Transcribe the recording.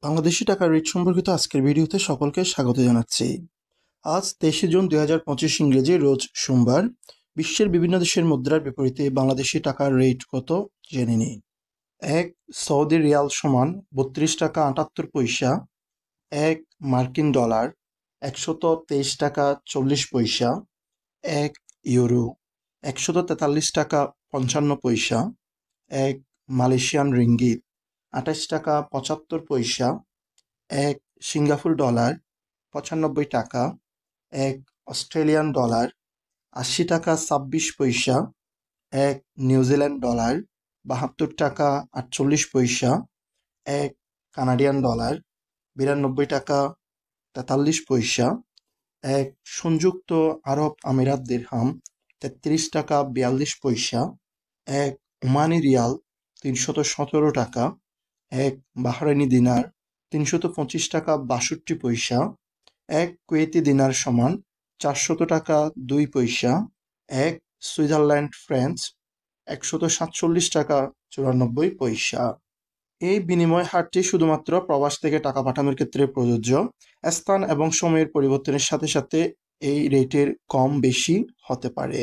বাংলাদেশী টাকার রেট সম্পর্কিত আজকের ভিডিওতে সকলকে স্বাগত জানাচ্ছি। আজ 23শে জুন 2025 ইংরেজি রোজ সোমবার। বিশ্বের বিভিন্ন দেশের মুদ্রার বিপরীতে বাংলাদেশী টাকার রেট কত জেনে নিই। এক সৌদি রিয়াল সমান 32 টাকা 78 পয়সা। এক মার্কিন ডলার 123 টাকা 40 পয়সা। এক ইউরো 143 টাকা 55 পয়সা। এক মালয়েশিয়ান রিঙ্গিত 28 টাকা 75 পয়সা। এক সিঙ্গাপুর ডলার 95 টাকা। এক অস্ট্রেলিয়ান ডলার 80 টাকা 26 পয়সা। এক নিউজিল্যান্ড ডলার 72 টাকা 48 পয়সা। এক কানাডিয়ান ডলার 92 টাকা 43 পয়সা। এক সংযুক্ত আরব আমিরাত দিরহাম 33 টাকা 42 পয়সা। এক ওমানি রিয়াল 317 টাকা। এক বাহরাইনি দিনার 325 টাকা 62 পয়সা। এক কুয়েতি দিনার সমান 400 টাকা 2 পয়সা। এক সুইজারল্যান্ড ফ্রান্স 147 টাকা 94 পয়সা। এই বিনিময় হারটি শুধুমাত্র প্রবাস থেকে টাকা পাঠানোর ক্ষেত্রে প্রযোজ্য। স্থান এবং সময়ের পরিবর্তনের সাথে সাথে এই রেটের কম বেশি হতে পারে।